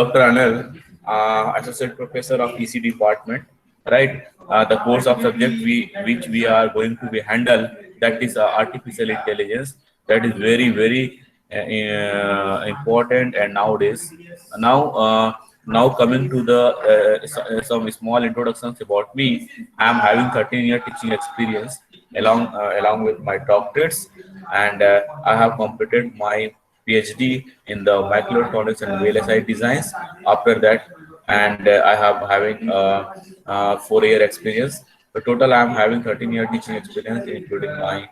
Dr. Anil, Associate Professor of EC Department, right? The course of subject which we are going to be handle, that is artificial intelligence. That is very important and nowadays. Now, now coming to the some small introductions about me. I am having 13-year teaching experience along with my doctorates, and I have completed my PhD in the microelectronics and VLSI designs. After that, and I have having 4-year experience. The total I am having 13-year teaching experience, including my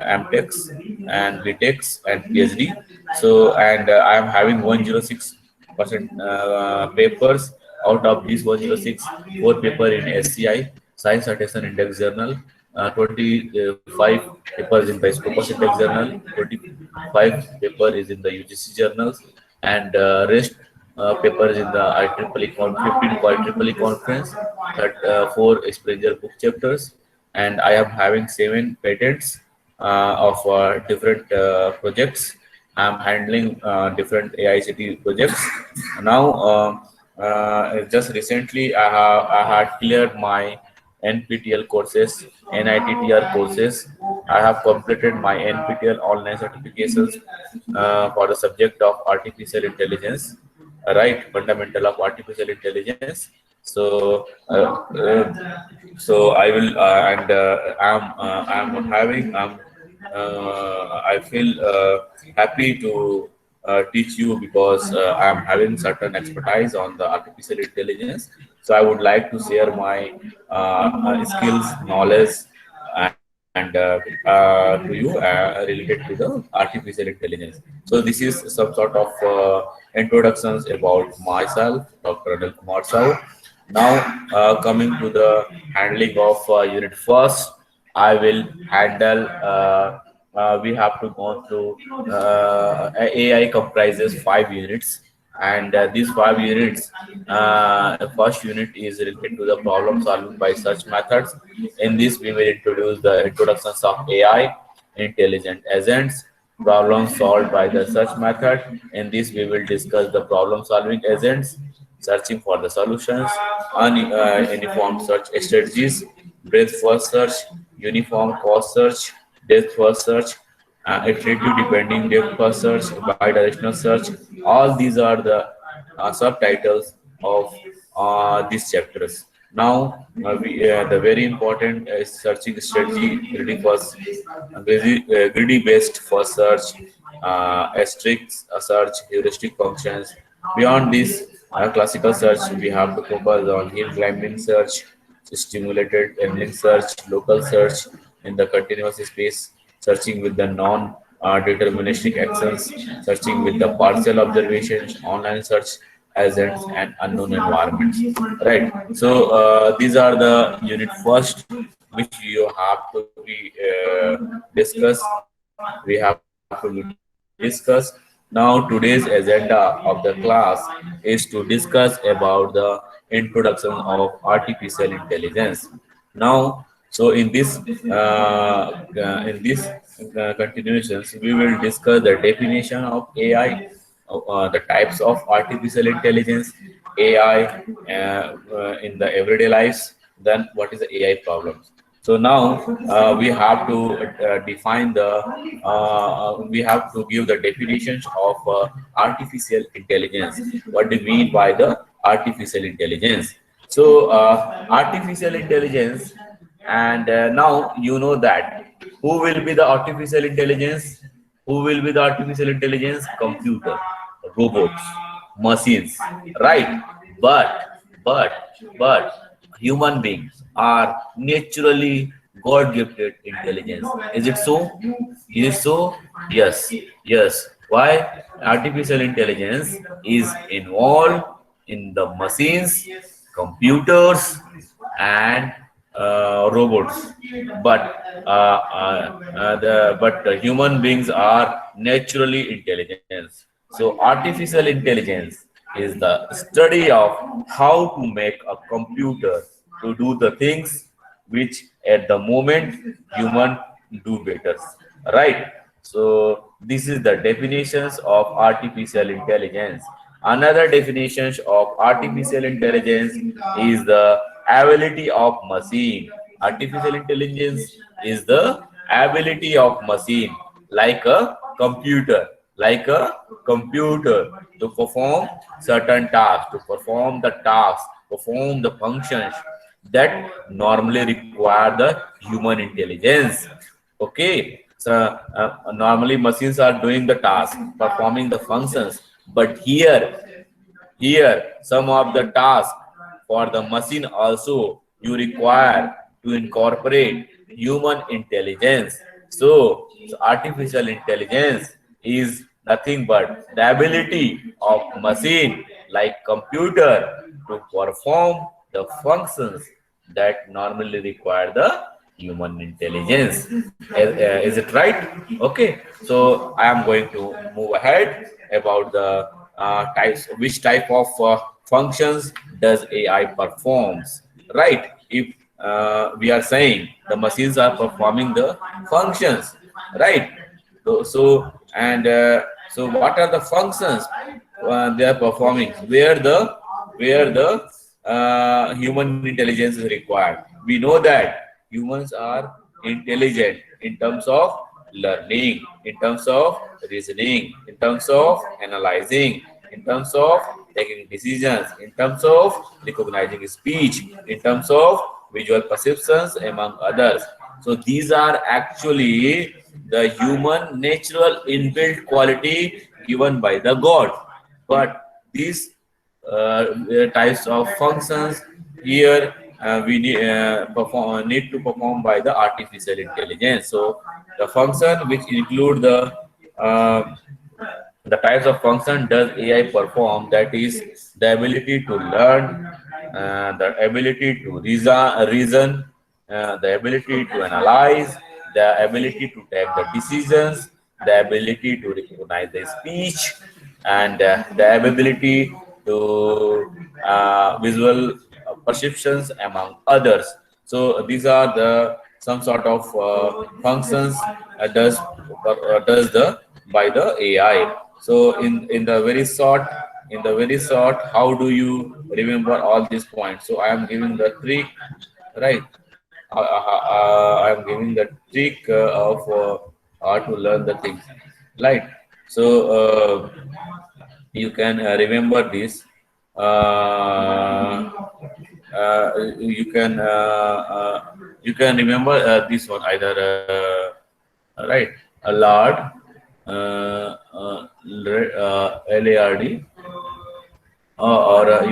MTechs and BTechs and PhD. So, and I am having 106% papers. Out of these 106, 4 paper in SCI Science Citation Index Journal, 25 papers in the Scopus Index Journal, 25 paper is in the UGC journals, and rest papers in the IEEE 15 for IEEE conference, that 4 Springer book chapters, and I am having 7 patents of different projects. I'm handling different AICT projects. Now, just recently, I had cleared my NPTEL courses, NITTR courses. I have completed my NPTEL online certifications for the subject of artificial intelligence, right? Fundamental of artificial intelligence. So, so I will, and I'm having, I feel happy to teach you because I'm having certain expertise on the artificial intelligence. So I would like to share my skills, knowledge, and to you related to the artificial intelligence. So this is some sort of introductions about myself, Dr. Anil Kumar Sahu. Now, coming to the handling of unit first, I will handle. We have to go through. AI comprises 5 units, and these 5 units. First unit is related to the problem solving by search methods. In this, we will introduce the introductions of AI, intelligent agents, problems solved by the search method. In this, we will discuss the problem solving agents, searching for the solutions, uniform search strategies, breadth first search, uniform cost search, depth first search, iterative depending depth first search, bidirectional search. All these are the subtitles of these chapters. Now, the very important searching strategy, greedy based for search, asterisk search, heuristic functions. Beyond this, classical search, we have to focus on hill climbing search, stimulated ending search, local search in the continuous space, searching with the non deterministic actions, searching with the partial observations, online search agents, and unknown environments. Right. So these are the unit first, which you have to be discussed. We have to be discussed. Now, today's agenda of the class is to discuss about the introduction of artificial intelligence. Now, so in this continuations, we will discuss the definition of AI, the types of artificial intelligence, AI in the everyday lives. Then, what is the AI problems? So now we have to define the, we have to give the definitions of artificial intelligence. What do you mean by the artificial intelligence? So artificial intelligence, and now you know that who will be the artificial intelligence? Who will be the artificial intelligence? Computer, robots, machines, right? But human beings are naturally God gifted intelligence. Is it so? Is it so? Yes, yes. Why? Artificial intelligence is involved in the machines, computers, and robots. But the human beings are naturally intelligent. So artificial intelligence is the study of how to make a computer to do the things which at the moment human do better, right? So this is the definitions of artificial intelligence. Another definition of artificial intelligence is the ability of machine. Artificial intelligence is the ability of machine, like a computer, like a computer to perform certain tasks, to perform the tasks, perform the functions that normally require the human intelligence. Okay, so normally machines are doing the task, performing the functions, but here some of the tasks for the machine also you require to incorporate human intelligence. So artificial intelligence is nothing but the ability of machine like computer to perform the functions that normally require the human intelligence. Is it right? Okay, so I am going to move ahead about the types, which type of functions does AI performs, right? If we are saying the machines are performing the functions, right? So what are the functions they are performing? Where the human intelligence is required. We know that humans are intelligent in terms of learning, in terms of reasoning, in terms of analyzing, in terms of taking decisions, in terms of recognizing speech, in terms of visual perceptions, among others. So these are actually the human natural inbuilt quality given by the God. But these types of functions here need to perform by the artificial intelligence. So the function which include uh, the types of function does AI perform, that is the ability to learn, the ability to reason, the ability to analyze, the ability to take the decisions, the ability to recognize the speech, and the ability to visual perceptions, among others. So these are the some sort of functions does the by the AI. So in the very short, how do you remember all these points? So I am giving the trick, right? I am giving the trick of how to learn the things, right? So you can remember this. Uh, you can remember this one either right, a lard, LARD, or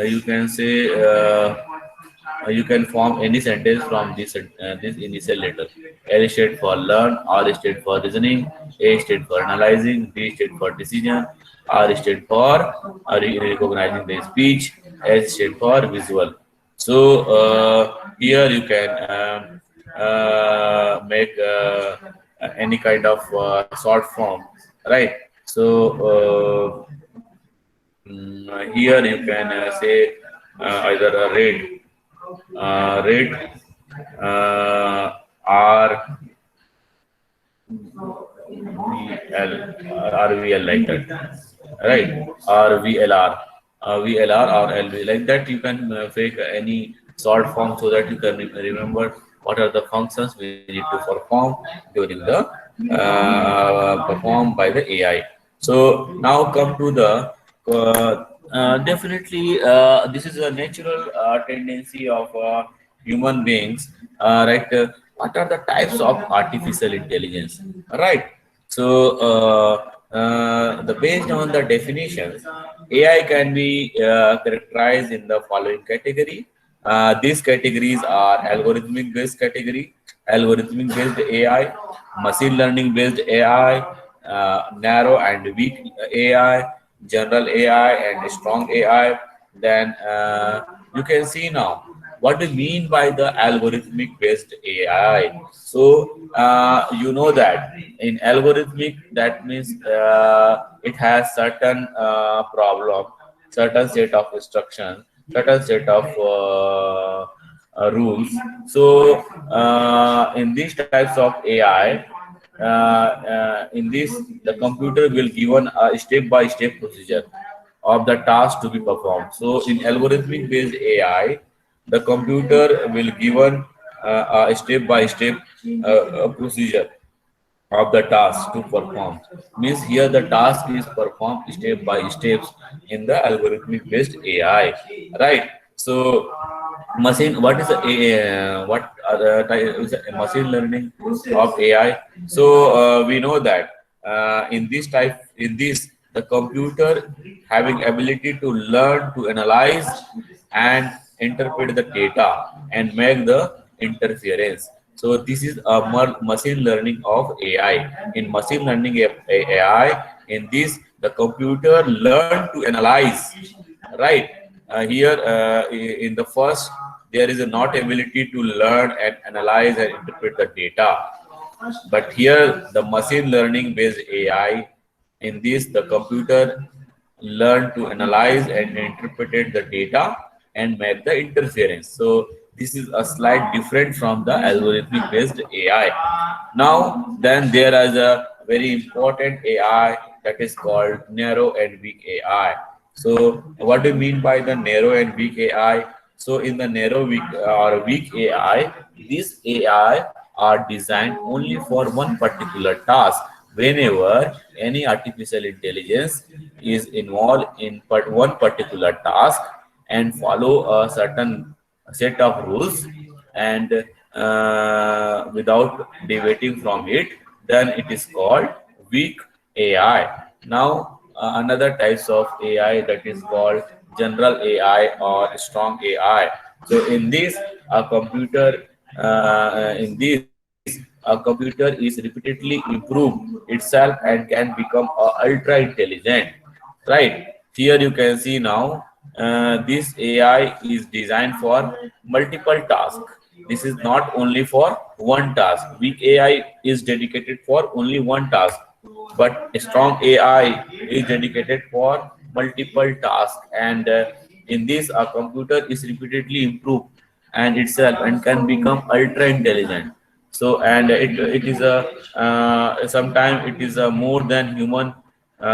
you can say you can form any sentence from this initial letter. L state for learn, R state for reasoning, A state for analyzing, D state for decision, R state for recognizing the speech, S state for visual. So here you can make any kind of short form, right? So here you can say either a rate R VL RVL like that, right? RVLR, VLR or LV like that. You can fake any short form so that you can remember what are the functions we need to perform during the performed by the AI. So now come to the definitely this is a natural tendency of human beings, right? What are the types of artificial intelligence, right? So the based on the definitions, AI can be characterized in the following category. These categories are algorithmic based category, algorithmic based AI, machine learning based AI, narrow and weak AI, general AI, and strong AI. Then you can see now what we mean by the algorithmic based AI. So you know that in algorithmic, that means it has certain problem, certain set of instructions, certain set of rules. So in these types of AI, In this, the computer will given a step-by-step procedure of the task to be performed. So in algorithmic-based AI, the computer will given a step-by-step procedure of the task to perform. Means here the task is performed step by steps in the algorithmic based AI, right? So machine, what is what are is a machine learning of AI? So we know that in this the computer having ability to learn, to analyze and interpret the data and make the interference. So this is a machine learning of AI. In machine learning AI, in this the computer learn to analyze, right? Here in the first, there is a not ability to learn and analyze and interpret the data. But here the machine learning based AI, in this the computer learn to analyze and interpret the data and make the interference. So this is a slight different from the algorithmic based AI. Now then there is a very important AI that is called narrow and weak AI. So what do you mean by the narrow and weak AI? So in the narrow weak or weak AI, these AI are designed only for one particular task. Whenever any artificial intelligence is involved in one particular task and follow a certain set of rules and without deviating from it, then it is called weak AI. Now another types of AI that is called general AI or strong AI. So in this, a computer in this a computer is repeatedly improve itself and can become ultra intelligent, right? Here you can see now this AI is designed for multiple tasks. This is not only for one task. Weak AI is dedicated for only one task, but a strong AI is dedicated for multiple tasks. And in this, a computer is repeatedly improved and itself and can become ultra intelligent. So and it is a sometimes it is a more than human,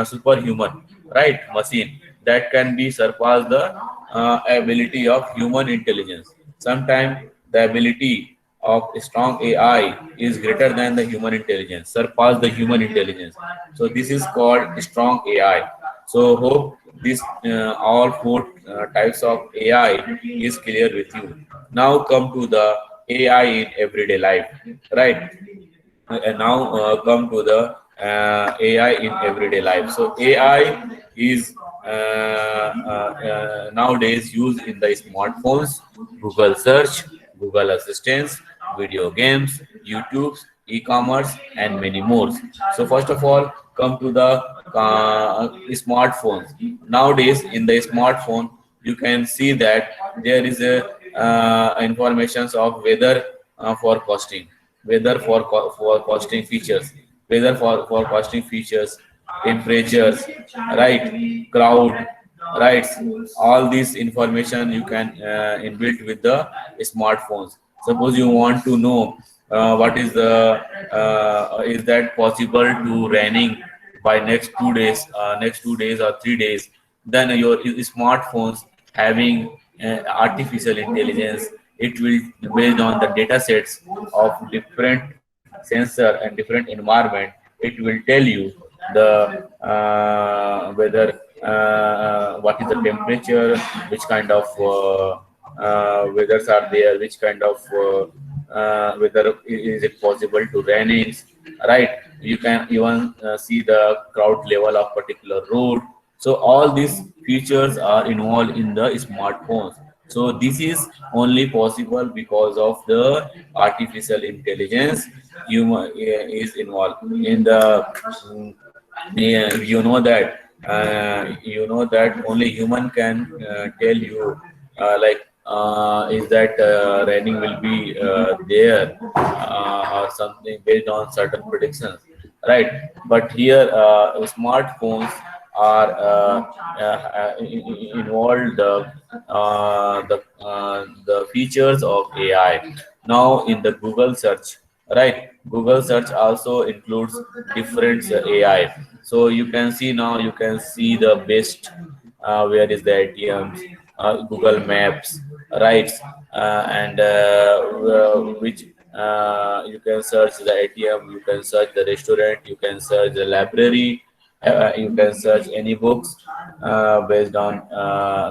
superhuman, right, machine that can be surpass the ability of human intelligence. Sometimes the ability of a strong AI is greater than the human intelligence, surpass the human intelligence. So this is called strong AI. So hope this all four types of AI is clear with you. Now come to the AI in everyday life, right? And now come to the AI in everyday life. So AI is nowadays used in the smartphones, Google search, Google Assistants, video games, YouTube, e-commerce, and many more. So first of all, come to the smartphones. Nowadays, in the smartphone, you can see that there is a informations of weather for costing, weather for for costing features, weather for costing features, temperatures, right, crowd, right. All this information you can inbuilt with the smartphones. Suppose you want to know what is the is that possible to raining by next 2 days, next 2 days or 3 days, then your smartphones having artificial intelligence, it will based on the data sets of different sensor and different environment, it will tell you the whether what is the temperature, which kind of weathers are there, which kind of whether is it possible to raining, right? You can even see the crowd level of particular road. So all these features are involved in the smartphones. So this is only possible because of the artificial intelligence human is involved in the yeah, you know that only human can tell you is that raining will be there or something based on certain predictions, right? But here smartphones are involved the features of AI. Now in the Google search, right? Google search also includes different AI. So you can see now, you can see the best, where is the ATMs, Google Maps, right? And which you can search the ATM, you can search the restaurant, you can search the library, you can search any books based on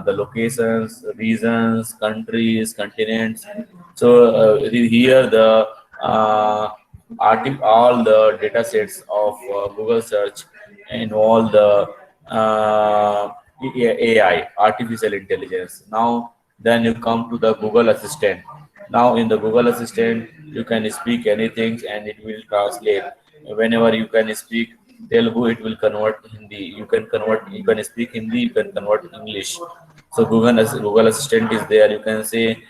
the locations, regions, countries, continents. So here the all the data sets of Google search involve the AI, artificial intelligence. Now, then you come to the Google Assistant. Now, in the Google Assistant, you can speak anything and it will translate. Whenever you can speak Telugu, it will convert Hindi. You can speak Hindi, you can convert English. So Google Assistant is there. You can say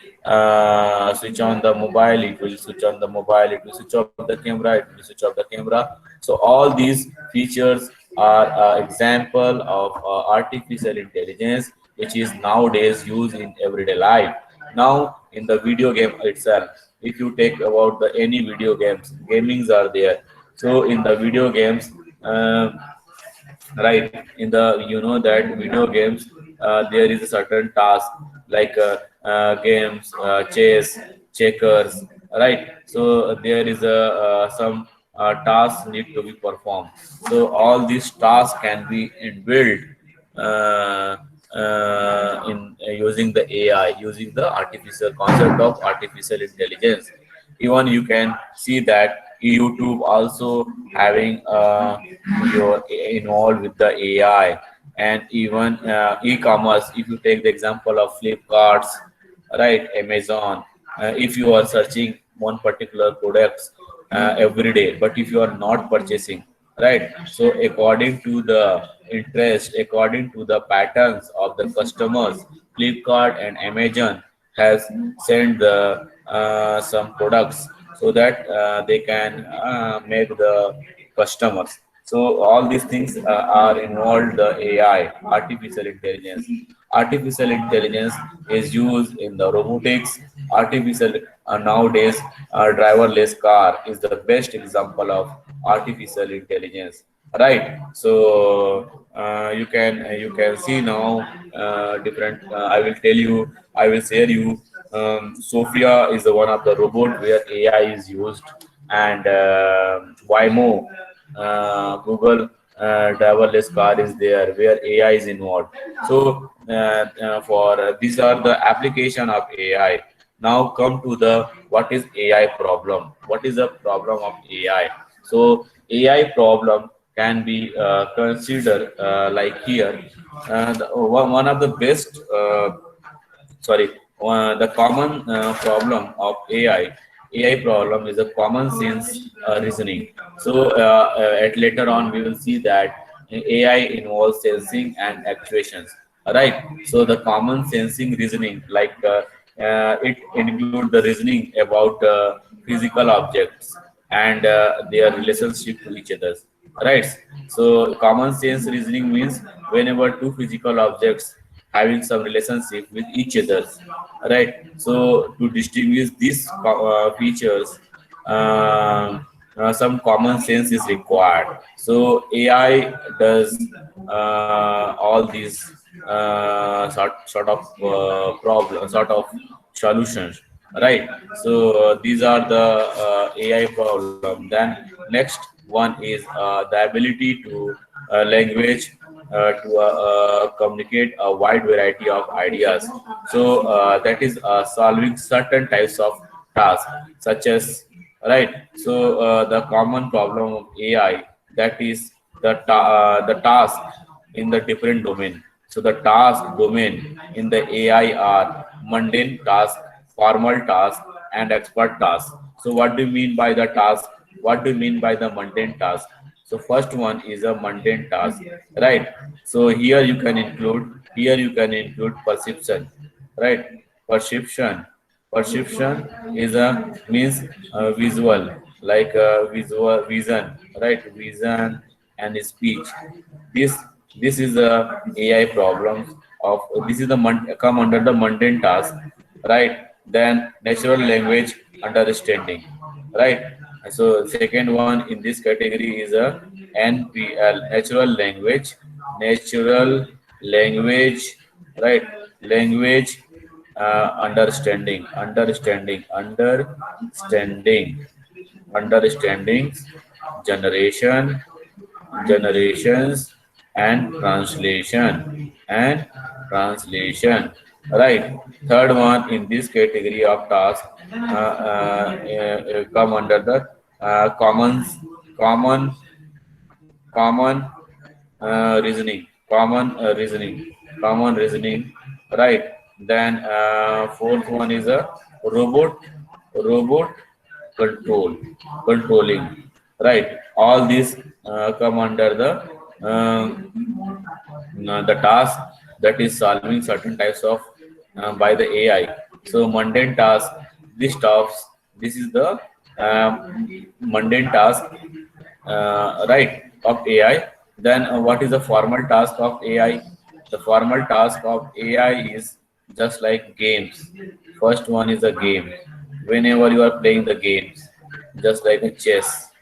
switch on the mobile, it will switch on the mobile. It will switch off the camera, it will switch off the camera. So all these features are example of artificial intelligence, which is nowadays used in everyday life. Now, in the video game itself, if you take about the any video games, gamings are there. So in the video games, right, in the, you know that video games, there is a certain task like games, chess, checkers, right? So there is a some tasks need to be performed. So all these tasks can be inbuilt in using the AI, using the artificial concept of artificial intelligence. Even you can see that YouTube also having your involved with the AI, and even e-commerce. If you take the example of Flipkarts, right, Amazon, if you are searching one particular products every day, but if you are not purchasing, right, so according to the interest, according to the patterns of the customers, Flipkart and Amazon has sent the some products so that they can make the customers. So all these things are involved the AI, artificial intelligence. Artificial intelligence is used in the robotics. Artificial nowadays, driverless car is the best example of artificial intelligence, right? So you can see now different. I will tell you. I will share you. Sophia is the one of the robot where AI is used, and Waymo, Google driverless car is there where AI is involved. So for these are the application of AI. Now come to the what is AI problem? What is the problem of AI? So AI problem can be considered like here. One of the best sorry, the common problem of AI problem is a common sense reasoning. So at later on we will see that AI involves sensing and actuations, right? So the common sensing reasoning, like it includes the reasoning about physical objects and their relationship to each other, right? So common sense reasoning means whenever two physical objects having some relationship with each other, right? So to distinguish these features, some common sense is required. So AI does all these sort of problem, sort of solutions, right? So these are the AI problem. Then next one is the ability to language to communicate a wide variety of ideas. So that is solving certain types of tasks, such as, right. So the common problem of AI, that is the task in the different domain. So the task domain in the AI are mundane task, formal task, and expert task. So what do you mean by the task? What do you mean by the mundane task? So first one is a mundane task, right? So here you can include perception, right? Perception. Perception is a means visual, like visual vision, right? Vision and speech. This this is a AI problem of this is the come under the mundane task, right? Then natural language understanding, right? So second one in this category is a NPL, natural language, right? Language understanding, generation, generations, and translation, right? Third one in this category of task come under the common common reasoning, right? Then fourth one is a robot controlling, right? All these come under the task that is solving certain types of by the AI. So mundane task, this is the mundane task, right, of AI. Then what is the formal task of AI? The formal task of AI is just like games. First one is a game. Whenever you are playing the games, just like a chess,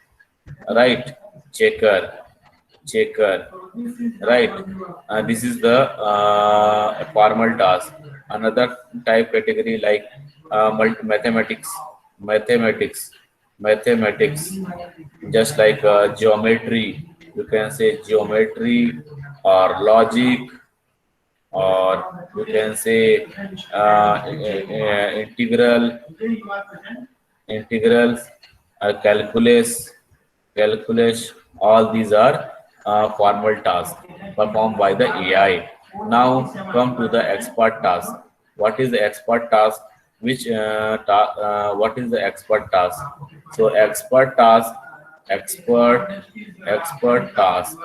right? Checker, checker, right? This is the formal task. Another type category like mathematics, mathematics, mathematics, just like geometry. You can say geometry or logic, or you can say integrals, calculus, all these are formal tasks performed by the AI. Now come to the expert task. What is the expert task? What is the expert task? So expert, expert task.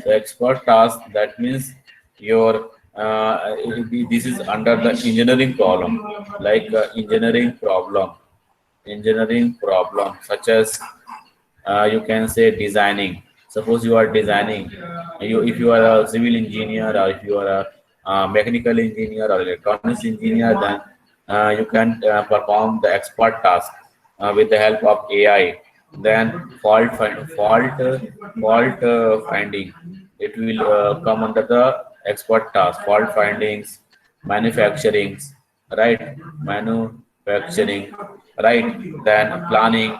So expert task, that means your this is under the engineering problem, like engineering problem such as you can say designing. Suppose you are designing, if you are a civil engineer, or if you are a mechanical engineer or electronics engineer, then you can perform the expert task with the help of AI. Then fault finding, it will come under the expert task. Fault findings, manufacturing, right? Manufacturing, right? Then planning,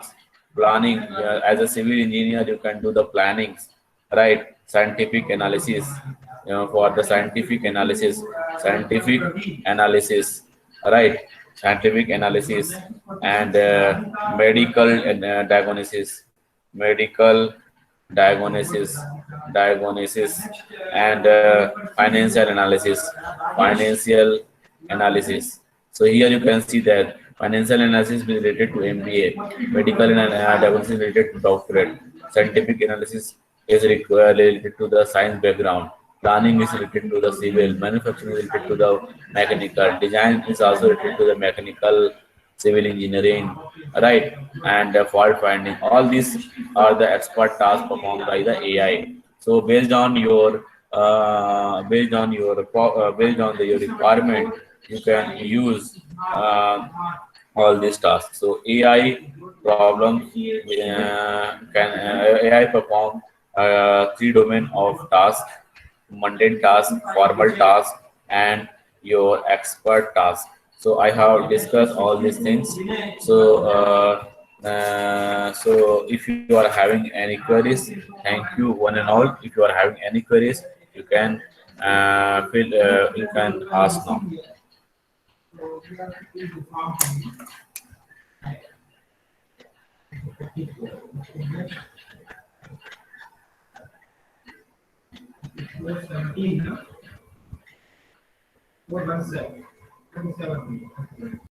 as a civil engineer you can do the plannings, right? Scientific analysis, for the scientific analysis, right? Scientific analysis, and medical and medical diagnosis diagnosis and financial analysis. So here you can see that financial analysis is related to MBA, medical diagnosis is related to doctorate, scientific analysis is related to the science background, planning is related to the civil, manufacturing is related to the mechanical, design is also related to the mechanical, civil engineering, right? And fault finding. All these are the expert tasks performed by the AI. So based on your requirement, you can use all these tasks. So AI perform three domain of task: mundane task, formal task, and your expert task. So I have discussed all these things. So if you are having any queries, thank you one and all. If you are having any queries, you can ask now.